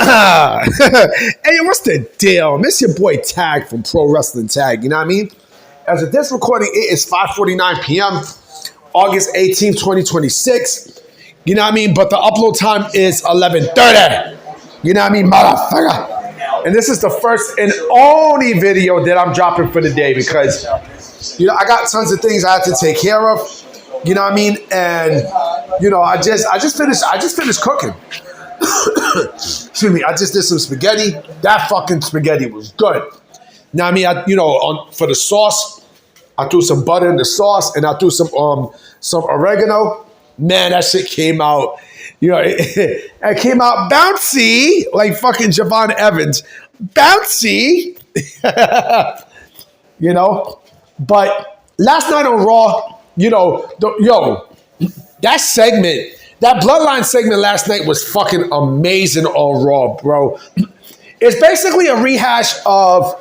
Hey, what's the deal? Miss your boy Tag from Pro Wrestling Tag, you know what I mean? As of this recording, it is 5:49 p.m., August 18th, 2026. You know what I mean? But the upload time is 11:30. You know what I mean, motherfucker? And this is the first and only video that I'm dropping for the day because, I got tons of things I have to take care of. You know what I mean? And, I just finished cooking. Excuse me, I just did some spaghetti. That fucking spaghetti was good. Now, I mean, for the sauce, I threw some butter in the sauce and I threw some oregano. Man, that shit came out, it came out bouncy, like fucking Javon Evans. Bouncy. But last night on Raw, that segment, that Bloodline segment last night was fucking amazing on Raw, bro. It's basically a rehash of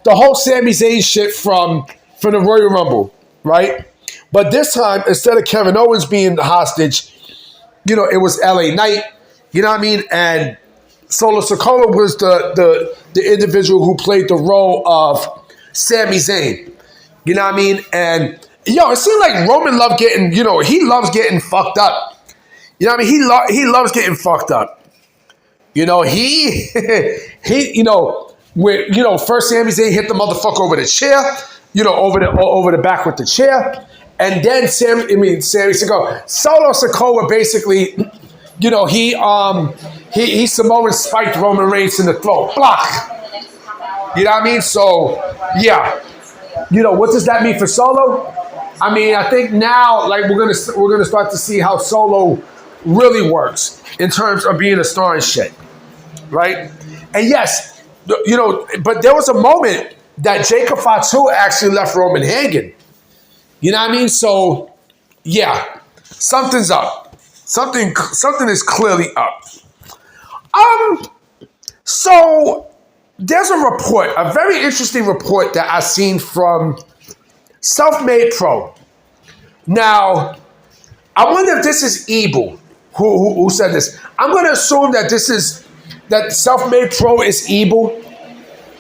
the whole Sami Zayn shit from the Royal Rumble, right? But this time, instead of Kevin Owens being the hostage, it was LA Knight, you know what I mean? And Solo Sikoa was the individual who played the role of Sami Zayn, you know what I mean? And, it seemed like Roman loved getting, he loves getting fucked up. You know what I mean? He loves getting fucked up. First Sami Zayn hit the motherfucker over the chair, over the back with the chair. And then Solo Sikoa basically, he Samoan spiked Roman Reigns in the throat. Block. You know what I mean? So, yeah. What does that mean for Solo? I mean, I think now, like, we're gonna start to see how Solo really works in terms of being a star and shit, right? And yes, but there was a moment that Jacob Fatu actually left Roman hanging. You know what I mean? So, yeah, something's up. Something is clearly up. So there's a report, a very interesting report that I've seen from Self-Made Pro. Now, I wonder if this is Evil who said this. I'm going to assume that that Self-Made Pro is Evil.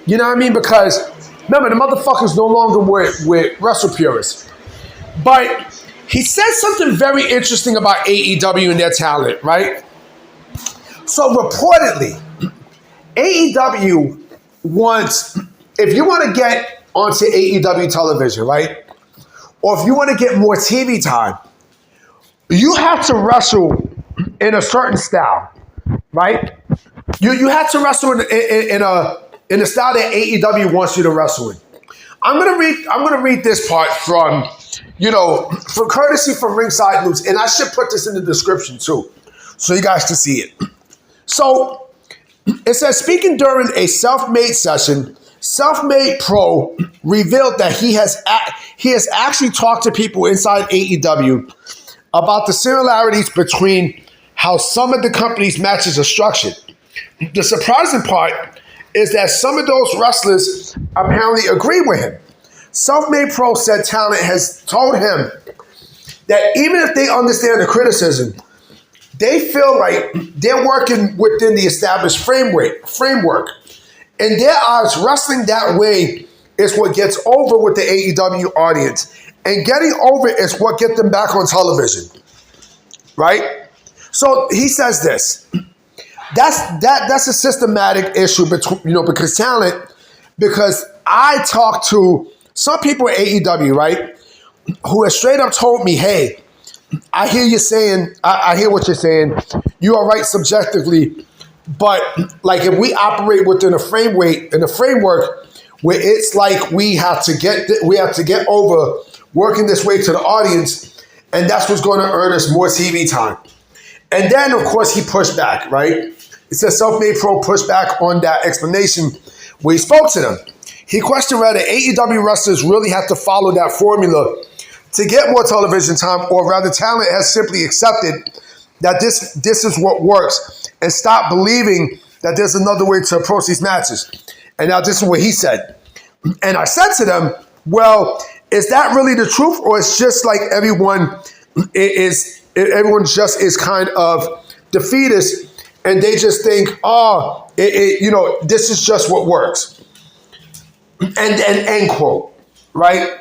You know what I mean? Because, remember, the motherfucker's no longer with Wrestle Purists. But he said something very interesting about AEW and their talent, right? So, reportedly, AEW wants, if you want to get onto AEW television, right? Or if you want to get more TV time, you have to wrestle in a certain style, right? You have to wrestle in a style that AEW wants you to wrestle in. I'm gonna read this part from, for courtesy from Ringside News, and I should put this in the description too, so you guys can see it. So it says, speaking during a self-made session, Self-Made Pro revealed that he has actually talked to people inside AEW about the similarities between how some of the company's matches are structured. The surprising part is that some of those wrestlers apparently agree with him. Self-Made Pro said talent has told him that even if they understand the criticism, they feel like they're working within the established framework. In their eyes, wrestling that way is what gets over with the AEW audience. And getting over is what gets them back on television. Right? So he says this. That's a systematic issue between, because I talked to some people at AEW, right, who have straight up told me, hey, I hear you saying, I hear what you're saying. You are right subjectively, but like if we operate within a framework where it's like we have to get over working this way to the audience, and that's what's going to earn us more TV time. And then, of course, he pushed back, right? It says Self-Made Pro pushed back on that explanation where he spoke to them. He questioned whether AEW wrestlers really have to follow that formula to get more television time, or rather talent has simply accepted that this is what works and stop believing that there's another way to approach these matches. And now this is what he said. And I said to them, well, is that really the truth, or it's just like everyone just is kind of defeatist and they just think, this is just what works. And end quote, right?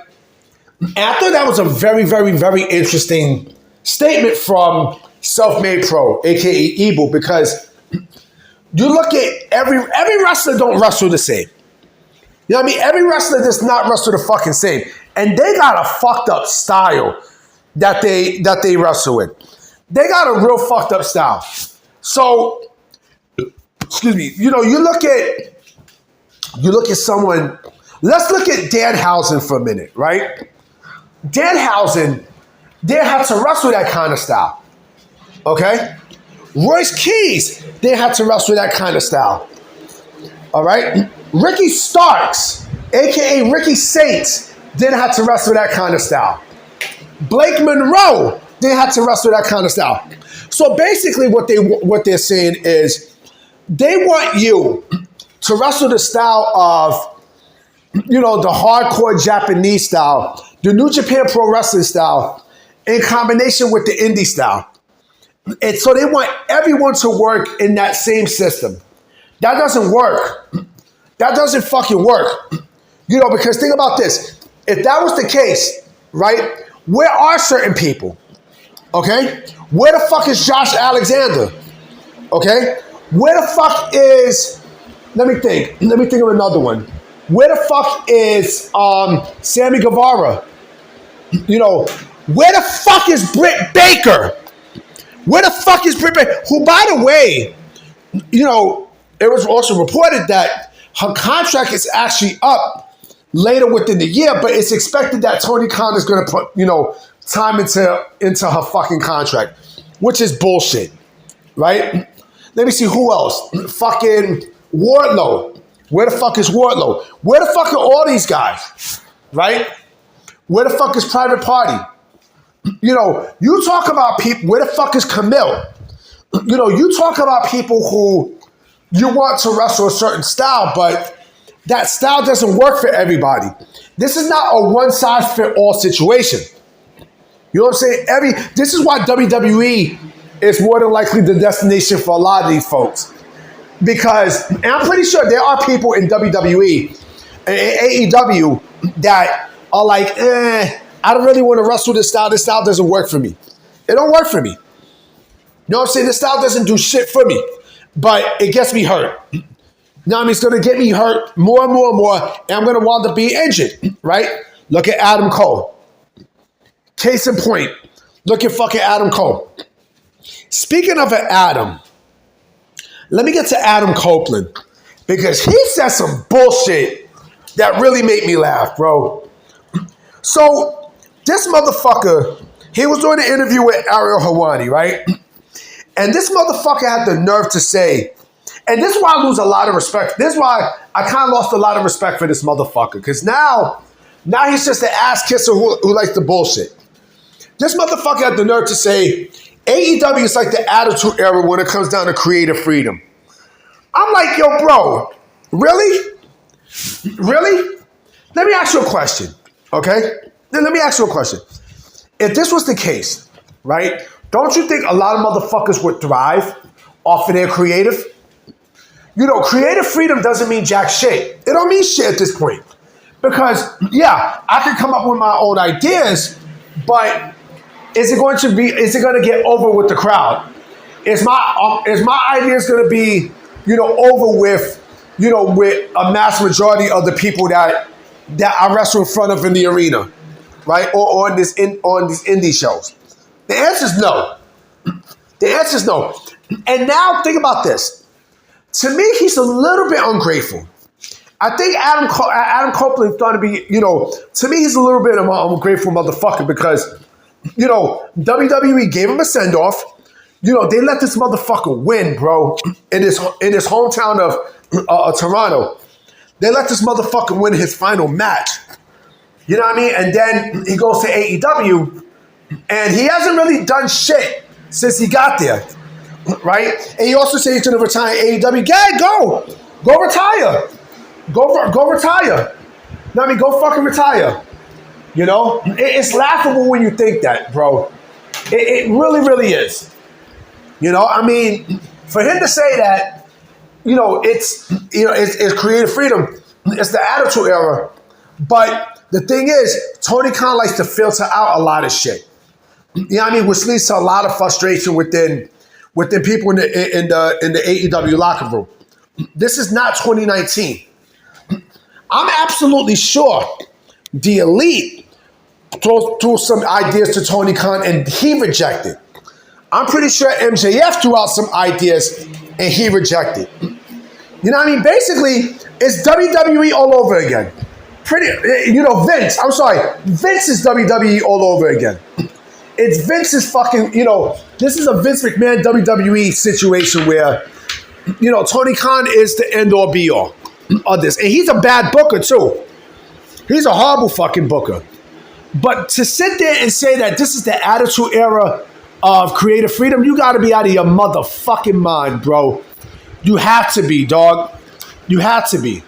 And I thought that was a very, very, very interesting statement from Self-Made Pro, aka Evil, because you look at every wrestler don't wrestle the same. You know what I mean? Every wrestler does not wrestle the fucking same. And they got a fucked up style that they wrestle with. They got a real fucked up style. So, excuse me, you look at someone, let's look at Danhausen for a minute, right? Danhausen, they had to wrestle that kind of style. Okay? Royce Keys, they had to wrestle that kind of style. All right? Ricky Starks, aka Ricky Saints, didn't have to wrestle that kind of style. Blake Monroe, they had to wrestle that kind of style. So basically what they're saying is they want you to wrestle the style of, the hardcore Japanese style, the New Japan Pro Wrestling style, in combination with the indie style. And so they want everyone to work in that same system. That doesn't work. That doesn't fucking work. Because think about this. If that was the case, right, where are certain people? Okay? Where the fuck is Josh Alexander? Okay? Where the fuck is, let me think of another one. Where the fuck is Sammy Guevara? Where the fuck is Britt Baker? Where the fuck is Britt Baker? Who, by the way, it was also reported that her contract is actually up later within the year, but it's expected that Tony Khan is going to put, time into her fucking contract, which is bullshit, right? Let me see who else. Fucking Wardlow. Where the fuck is Wardlow? Where the fuck are all these guys, right? Where the fuck is Private Party? You talk about people, where the fuck is Camille? You talk about people who you want to wrestle a certain style, but that style doesn't work for everybody. This is not a one-size-fits-all situation. You know what I'm saying? This is why WWE is more than likely the destination for a lot of these folks. Because, and I'm pretty sure there are people in WWE and AEW that are like, I don't really want to wrestle this style. This style doesn't work for me. It don't work for me. You know what I'm saying? This style doesn't do shit for me. But it gets me hurt. Now, it's going to get me hurt more and more and more, and I'm going to wind up being injured, right? Look at Adam Cole. Case in point, look at fucking Adam Cole. Speaking of Adam, let me get to Adam Copeland, because he said some bullshit that really made me laugh, bro. So, this motherfucker, he was doing an interview with Ariel Helwani, right? And this motherfucker had the nerve to say, and this is why I lose a lot of respect. This is why I kind of lost a lot of respect for this motherfucker. Because now he's just an ass kisser who likes the bullshit. This motherfucker had the nerve to say, AEW is like the Attitude Era when it comes down to creative freedom. I'm like, yo, bro, really? Really? Let me ask you a question, okay? Let me ask you a question. If this was the case, right, don't you think a lot of motherfuckers would thrive off of their creative? Creative freedom doesn't mean jack shit. It don't mean shit at this point. Because, yeah, I can come up with my own ideas, but is it going to get over with the crowd? Is my ideas going to be, over with, with a mass majority of the people that I wrestle in front of in the arena, right? Or on these indie shows? The answer is no. The answer is no. And now think about this. To me, he's a little bit ungrateful. I think Adam Copeland thought to be, to me, he's a little bit of an ungrateful motherfucker because, WWE gave him a send-off. They let this motherfucker win, bro, in his hometown of Toronto. They let this motherfucker win his final match. You know what I mean? And then he goes to AEW, and he hasn't really done shit since he got there, right? And he also said he's going to retire AEW. Go retire. Go retire. No, go fucking retire. It's laughable when you think that, bro. It really, really is. For him to say that, it's creative freedom, it's the Attitude Era. But the thing is, Tony Khan likes to filter out a lot of shit. You know what I mean? Which leads to a lot of frustration within people in the AEW locker room. This is not 2019. I'm absolutely sure the Elite threw some ideas to Tony Khan and he rejected. I'm pretty sure MJF threw out some ideas and he rejected. You know what I mean? Basically, it's WWE all over again. Vince is WWE all over again. It's Vince's fucking, this is a Vince McMahon WWE situation where, Tony Khan is the end-all be-all of this. And he's a bad booker, too. He's a horrible fucking booker. But to sit there and say that this is the Attitude Era of creative freedom, you got to be out of your motherfucking mind, bro. You have to be, dog. You have to be.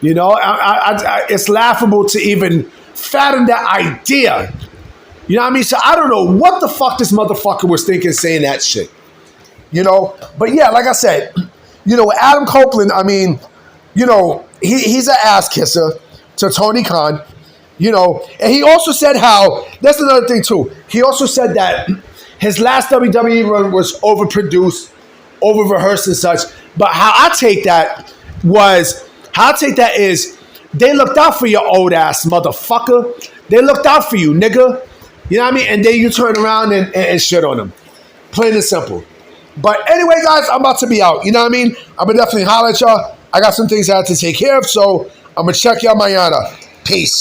It's laughable to even fathom that idea. You know what I mean? So I don't know what the fuck this motherfucker was thinking saying that shit. But yeah, like I said, Adam Copeland, I mean, he's an ass kisser to Tony Khan, and he also said that's another thing too. He also said that his last WWE run was overproduced, over-rehearsed and such. But how I take that is they looked out for your old ass motherfucker. They looked out for you, nigga. You know what I mean? And then you turn around and shit on them. Plain and simple. But anyway, guys, I'm about to be out. You know what I mean? I'm going to definitely holler at y'all. I got some things I have to take care of, so I'm going to check y'all mañana. Peace.